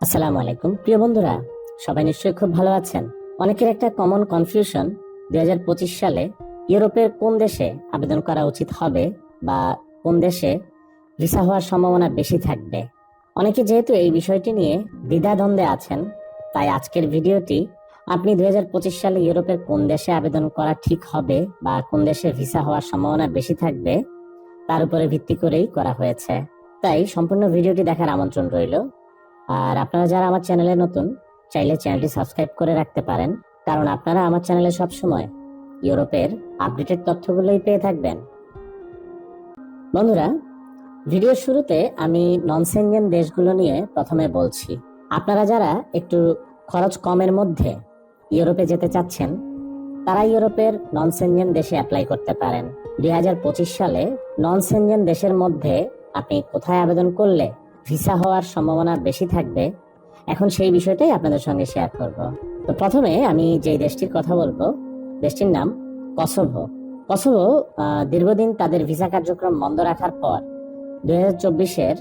আসসালামু আলাইকুম প্রিয় বন্ধুরা, সবাই নিশ্চয়ই খুব ভালো আছেন। অনেকের একটা কমন কনফিউশন, 2025 সালে ইউরোপের কোন দেশে আবেদন করা উচিত হবে বা কোন দেশে ভিসা হওয়ার সম্ভাবনা বেশি থাকবে। অনেকে যেহেতু এই বিষয়টি নিয়ে দ্বিধাদ্বন্দ্বে আছেন, তাই আজকের ভিডিওটি আপনি 2025 সালে ইউরোপের কোন দেশে আবেদন করা ঠিক হবে বা কোন দেশে ভিসা হওয়ার সম্ভাবনা বেশি থাকবে তার উপরে ভিত্তি করেই করা হয়েছে। তাই সম্পূর্ণ ভিডিওটি দেখার আমন্ত্রণ রইল। আর আপনারা যারা আমার চ্যানেলে নতুন, চাইলে চ্যানেলটি সাবস্ক্রাইব করে রাখতে পারেন, কারণ আপনারা আমার চ্যানেলে সবসময় ইউরোপের আপডেটেড তথ্যগুলোই পেয়ে থাকবেন। বন্ধুরা, ভিডিওর শুরুতে আমি নন সেনজেন দেশগুলো নিয়ে প্রথমে বলছি। আপনারা যারা একটু খরচ কমের মধ্যে ইউরোপে যেতে চাচ্ছেন, তারা ইউরোপের নন সেনজেন দেশে অ্যাপ্লাই করতে পারেন। 2025 সালে নন সেনজেন দেশের মধ্যে আপনি কোথায় আবেদন করলে ভিসা হওয়ার সম্ভাবনা বেশি থাকবে, এখন সেই বিষয়টাই আপনাদের সঙ্গে শেয়ার করব। তো প্রথমে আমি যে দেশটির কথা বলবো, দেশটির নাম কসোভো। কসোভো দীর্ঘদিন তাদের ভিসা কার্যক্রম বন্ধ রাখার পর 2024-এর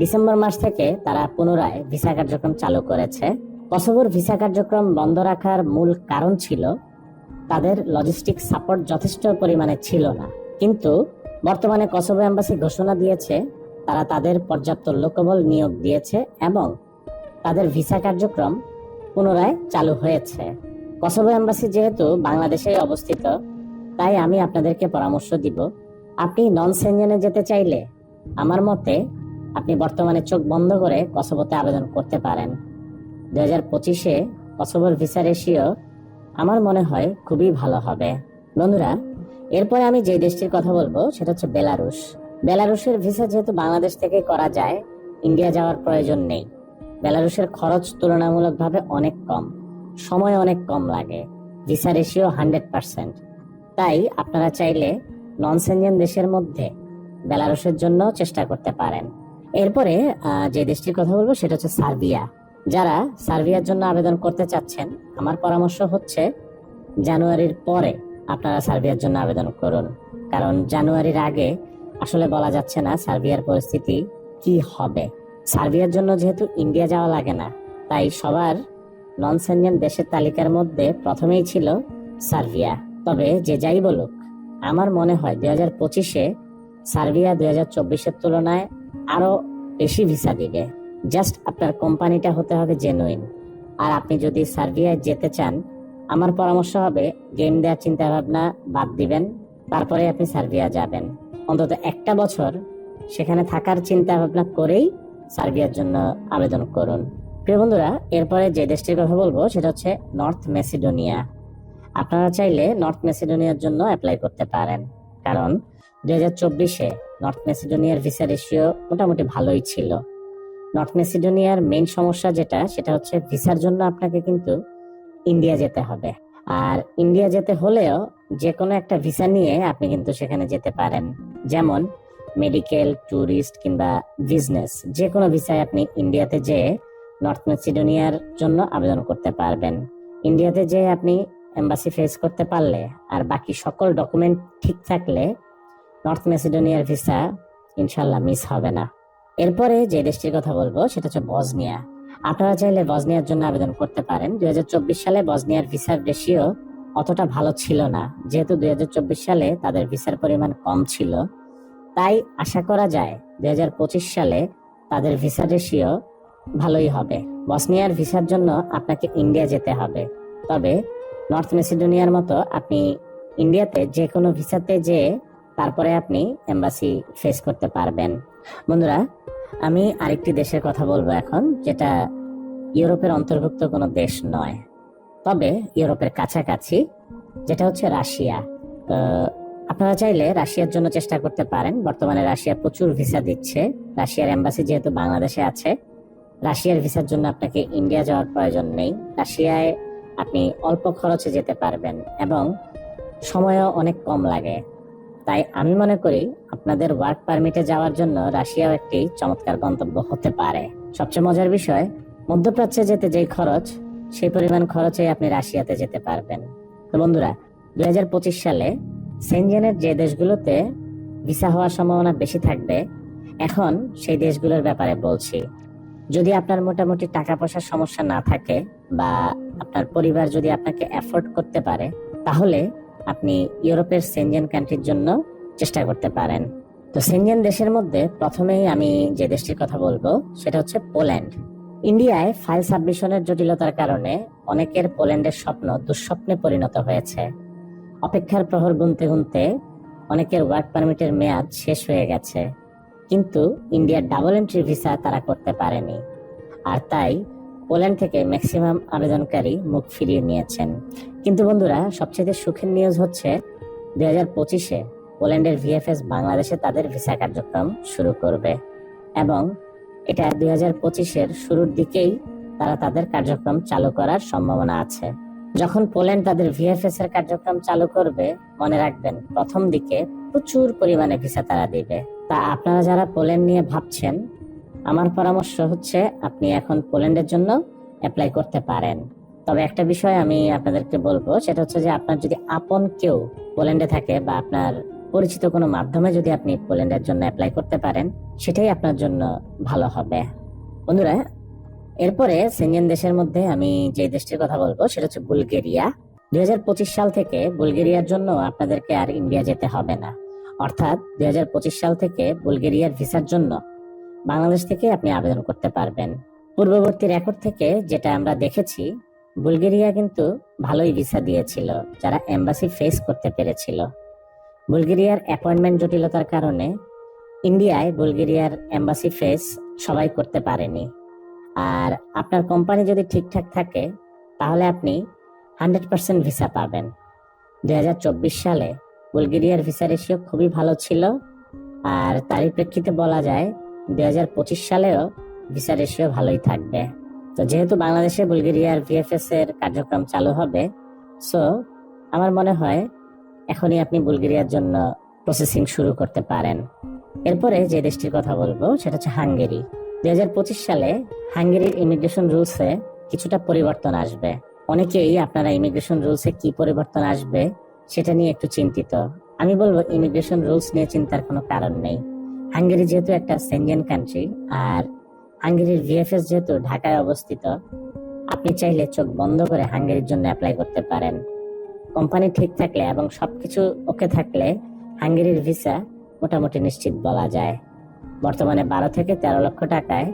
ডিসেম্বর মাস থেকে তারা পুনরায় ভিসা কার্যক্রম চালু করেছে। কসোভোর ভিসা কার্যক্রম বন্ধ রাখার মূল কারণ ছিল তাদের লজিস্টিক সাপোর্ট যথেষ্ট পরিমাণে ছিল না। কিন্তু বর্তমানে কসোভো এম্বাসি ঘোষণা দিয়েছে তারা তাদের পর্যাপ্ত লোকবল নিয়োগ দিয়েছে এবং তাদের ভিসা কার্যক্রম পুনরায় চালু হয়েছে। কসোভো এম্বাসি যেহেতু বাংলাদেশে অবস্থিত, তাই আমি আপনাদেরকে পরামর্শ দিব, আপনি নন সেনজেনে যেতে চাইলে আমার মতে আপনি বর্তমানে চোখ বন্ধ করে কসোভোতে আবেদন করতে পারেন। 2025-এ কসোভোর ভিসা রেশিও আমার মনে হয় খুবই ভালো হবে। বন্ধুরা, এরপরে আমি যে দেশটির কথা বলবো সেটা হচ্ছে বেলারুশ। বেলারুশের ভিসা যেহেতু বাংলাদেশ থেকে করা যায়, ইন্ডিয়া যাওয়ার প্রয়োজন নেই। বেলারুশের খরচ তুলনামূলকভাবে অনেক কম, সময় অনেক কম লাগে, ভিসা রেশিও 100%। তাই আপনারা চাইলে নন সেনজেন দেশের মধ্যে বেলারুশের জন্য চেষ্টা করতে পারেন। এরপরে যে দেশটির কথা বলবো সেটা হচ্ছে সার্বিয়া। যারা সার্বিয়ার জন্য আবেদন করতে চাচ্ছেন, আমার পরামর্শ হচ্ছে জানুয়ারির পরে আপনারা সার্বিয়ার জন্য আবেদন করুন, কারণ জানুয়ারির আগে আসলে বলা যাচ্ছে না সার্বিয়ার পরিস্থিতি কি হবে। সার্বিয়ার জন্য যেহেতু ইন্ডিয়া যাওয়া লাগে না, তাই সবার নন সেনজেন দেশের তালিকার মধ্যে প্রথমেই ছিল সার্বিয়া। তবে যে যাই বলুক, আমার মনে হয় 2025-এ সার্বিয়া 2024-এর তুলনায় আরো বেশি ভিসা দিবে। জাস্ট আপনার কোম্পানিটা হতে হবে জেনুইন। আর আপনি যদি সার্বিয়ায় যেতে চান, আমার পরামর্শ হবে গেম দেওয়ার চিন্তা ভাবনা বাদ দিবেন, তারপরে আপনি সার্বিয়া যাবেন। অন্তত একটা বছর সেখানে থাকার চিন্তা ভাবনা করেই সার্বিয়ার জন্য আবেদন করুন। প্রিয় বন্ধুরা, এরপরে যে দেশটির কথা বলবো সেটা হচ্ছে নর্থ মেসিডোনিয়া। আপনারা চাইলে নর্থ মেসিডোনিয়ার জন্য অ্যাপ্লাই করতে পারেন, কারণ 2024-এ নর্থ মেসিডোনিয়ার ভিসা রেশিও মোটামুটি ভালোই ছিল। নর্থ মেসিডোনিয়ার মেইন সমস্যা সেটা হচ্ছে ভিসার জন্য আপনাকে কিন্তু ইন্ডিয়া যেতে হবে। আর ইন্ডিয়া যেতে হলেও যে কোনো একটা ভিসা নিয়ে আপনি কিন্তু সেখানে যেতে পারেন, যেমন মেডিকেল, ট্যুরিস্ট কিংবা বিজনেস, যে কোনো ভিসায় আপনি ইন্ডিয়াতে যেয়ে নর্থ মেসিডোনিয়ার জন্য আবেদন করতে পারবেন। ইন্ডিয়াতে যেয়ে আপনি এম্বাসি ফেস করতে পারলে আর বাকি সকল ডকুমেন্ট ঠিক থাকলে নর্থ মেসিডোনিয়ার ভিসা ইনশাল্লাহ মিস হবে না। এরপরে যে দেশটির কথা বলবো সেটা হচ্ছে বসনিয়া। আপনারা চাইলে বসনিয়ার জন্য আবেদন করতে পারেন। 2024 সালে বসনিয়ার ভিসার রেশিও অতটা ভালো ছিল না, যেহেতু 2024 সালে তাদের ভিসার পরিমাণ কম ছিল। তাই আশা করা যায় 2025 সালে তাদের ভিসা রেশিও ভালোই হবে। বসনিয়ার ভিসার জন্য আপনাকে ইন্ডিয়া যেতে হবে, তবে নর্থ মেসিডোনিয়ার মতো আপনি ইন্ডিয়াতে যে কোনো ভিসাতে যেয়ে তারপরে আপনি এম্বাসি ফেস করতে পারবেন। বন্ধুরা, আমি আরেকটি দেশের কথা বলবো এখন, যেটা ইউরোপের অন্তর্ভুক্ত কোনো দেশ নয়, তবে ইউরোপের কাছাকাছি, যেটা হচ্ছে রাশিয়া। তো আপনারা চাইলে রাশিয়ার জন্য চেষ্টা করতে পারেন। বর্তমানে রাশিয়া প্রচুর ভিসা দিচ্ছে। রাশিয়ার এম্বাসি যেহেতু বাংলাদেশে আছে, রাশিয়ার ভিসার জন্য আপনাকে ইন্ডিয়া যাওয়ার প্রয়োজন নেই। রাশিয়ায় আপনি অল্প খরচে যেতে পারবেন এবং সময়ও অনেক কম লাগে। তাই আমি মনে করি আপনাদের ওয়ার্ক পারমিটে যাওয়ার জন্য রাশিয়াও একটি চমৎকার গন্তব্য হতে পারে। সবচেয়ে মজার বিষয়, মধ্যপ্রাচ্যে যেতে যেই খরচ, সেই পরিমাণ খরচে আপনি রাশিয়াতে যেতে পারবেন। তো বন্ধুরা, 2025 সালে সেনজেনের যে দেশগুলোতে ভিসা হওয়ার সম্ভাবনা বেশি থাকবে, এখন সেই দেশগুলোর ব্যাপারে বলছি। যদি আপনার মোটামুটি টাকা পয়সার সমস্যা না থাকে বা আপনার পরিবার যদি আপনাকে অ্যাফোর্ড করতে পারে, তাহলে আপনি ইউরোপের সেনজেন কান্ট্রির জন্য চেষ্টা করতে পারেন। তো সেনজেন দেশের মধ্যে প্রথমেই আমি যে দেশটির কথা বলবো সেটা হচ্ছে পোল্যান্ড। ইন্ডিয়ায় ফাইল সাবমিশনের জটিলতার কারণে অনেকের পোল্যান্ডের স্বপ্ন দুঃস্বপ্নে পরিণত হয়েছে। অপেক্ষার প্রহর গুনতে গুনতে অনেকের ওয়ার্ক পারমিটের মেয়াদ শেষ হয়ে গেছে, কিন্তু ইন্ডিয়ার ডাবল এন্ট্রি ভিসা তারা করতে পারেনি। আর তাই পোল্যান্ড থেকে ম্যাক্সিমাম আবেদনকারী মুখ ফিরিয়ে নিয়েছেন। কিন্তু বন্ধুরা, সবচেয়ে সুখের নিউজ হচ্ছে 2025-এ পোল্যান্ডের ভিএফএস বাংলাদেশে তাদের ভিসা কার্যক্রম শুরু করবে এবং এটা 2025-এর শুরুর দিকেই তারা তাদের কার্যক্রম চালু করার সম্ভাবনা আছে। যখন পোল্যান্ড তাদের ভিএফএস এর কার্যক্রম চালু করবে, মনে রাখবেন প্রথম দিকে প্রচুর পরিমাণে ভিসা তারা দিবে। তা আপনারা যারা পোল্যান্ড নিয়ে ভাবছেন, আমার পরামর্শ হচ্ছে আপনি এখন পোল্যান্ডের জন্য অ্যাপ্লাই করতে পারেন। তবে একটা বিষয় আমি আপনাদেরকে বলবো, সেটা হচ্ছে যে আপনার যদি আপন কেউ পোল্যান্ডে থাকে বা আপনার পরিচিত কোনো মাধ্যমে যদি আপনি পোল্যান্ডের জন্য অ্যাপ্লাই করতে পারেন, সেটাই আপনার জন্য ভালো হবে। বন্ধুরা, এরপরে সেনজেন দেশের মধ্যে আমি যে দেশটির কথা বলবো সেটা হচ্ছে বুলগেরিয়া। 2025 সাল থেকে বুলগেরিয়ার জন্য আপনাদেরকে আর ইন্ডিয়া যেতে হবে না। অর্থাৎ 2025 সাল থেকে বুলগেরিয়ার ভিসার জন্য বাংলাদেশ থেকে আপনি আবেদন করতে পারবেন। পূর্ববর্তী রেকর্ড থেকে যেটা আমরা দেখেছি, বুলগেরিয়া কিন্তু ভালোই ভিসা দিয়েছিল যারা এম্বাসি ফেস করতে পেরেছিল। বুলগেরিয়ার অ্যাপয়েন্টমেন্ট জটিলতার কারণে ইন্ডিয়ায় বুলগেরিয়ার এম্বাসি ফেস সবাই করতে পারেনি। আর আপনার কোম্পানি যদি ঠিকঠাক থাকে তাহলে আপনি 100% ভিসা পাবেন। 2024 সালে বুলগেরিয়ার ভিসা রেশিও খুবই ভালো ছিল, আর তারই প্রেক্ষিতে বলা যায় 2025 সালেও ভিসা রেশিও ভালোই থাকবে। তো যেহেতু বাংলাদেশে বুলগেরিয়ার ভিএফএস এর কার্যক্রম চালু হবে, সো আমার মনে হয় এখনই আপনি বুলগেরিয়ার জন্য প্রসেসিং শুরু করতে পারেন। এরপরে যে দেশটির কথা বলবো সেটা হচ্ছে হাঙ্গেরি। 2025 সালে হাঙ্গেরির ইমিগ্রেশন রুলসে কিছুটা পরিবর্তন আসবে। অনেকেই আপনারা ইমিগ্রেশন রুলসে কি পরিবর্তন আসবে সেটা নিয়ে একটু চিন্তিত। আমি বলবো ইমিগ্রেশন রুলস নিয়ে চিন্তার কোনো কারণ নেই। হাঙ্গেরি যেহেতু একটা সেনজেন কান্ট্রি, আর হাঙ্গেরির ভিএফএস যেহেতু ঢাকায় অবস্থিত, আপনি চাইলে চোখ বন্ধ করে হাঙ্গেরির জন্য অ্যাপ্লাই করতে পারেন। কোম্পানি ঠিক থাকলে এবং সবকিছু ওকে থাকলে হাঙ্গেরির ভিসা মোটামুটি নিশ্চিত বলা যায়। বর্তমানে 12 থেকে 13 লক্ষ টাকায়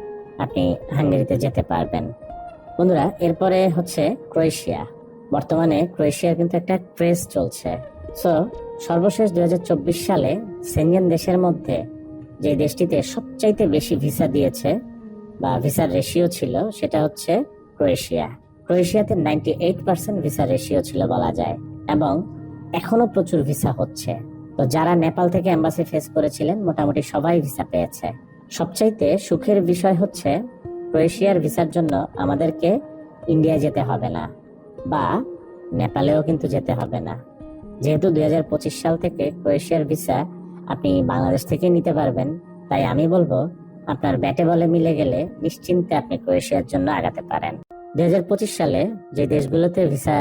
আপনি হাঙ্গেরিতে যেতে পারবেন। বন্ধুরা, এরপরে হচ্ছে ক্রোয়েশিয়া। বর্তমানে ক্রোয়েশিয়ার কিন্তু একটা ক্রেজ চলছে। সো সর্বশেষ 2024 সালে সেনজেন দেশের মধ্যে যে দেশটিতে সবচাইতে বেশি ভিসা দিয়েছে বা ভিসার রেশিও ছিল সেটা হচ্ছে ক্রোয়েশিয়া। ক্রোয়েশিয়াতে 98% ভিসার রেশিও ছিল বলা যায়, এবং এখনো প্রচুর ভিসা হচ্ছে। তো যারা নেপাল থেকে এম্বাসি ফেস করেছিলেন মোটামুটি সবাই ভিসা পেয়েছে। সবচাইতে সুখের বিষয় হচ্ছে ক্রোয়েশিয়ার ভিসার জন্য আমাদেরকে ইন্ডিয়া যেতে হবে না বা নেপালেও কিন্তু যেতে হবে না। যেহেতু 2025 সাল থেকে ক্রোয়েশিয়ার ভিসা আপনি বাংলাদেশ থেকে নিতে পারবেন, তাই আমি বলবো আপনার ব্যাটে বলে মিলে গেলে নিশ্চিন্তে আপনি ক্রোয়েশিয়ার জন্য আগাতে পারেন। 2025 সালে যে দেশগুলোতে ভিসা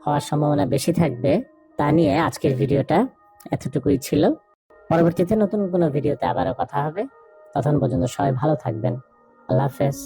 হওয়ার সম্ভাবনা বেশি থাকবে তা নিয়ে আজকের ভিডিওটা এতটুকুই ছিল। পরবর্তীতে নতুন কোনো ভিডিওতে আবারও কথা হবে। তখন পর্যন্ত সবাই ভালো থাকবেন। আল্লাহ হাফেজ।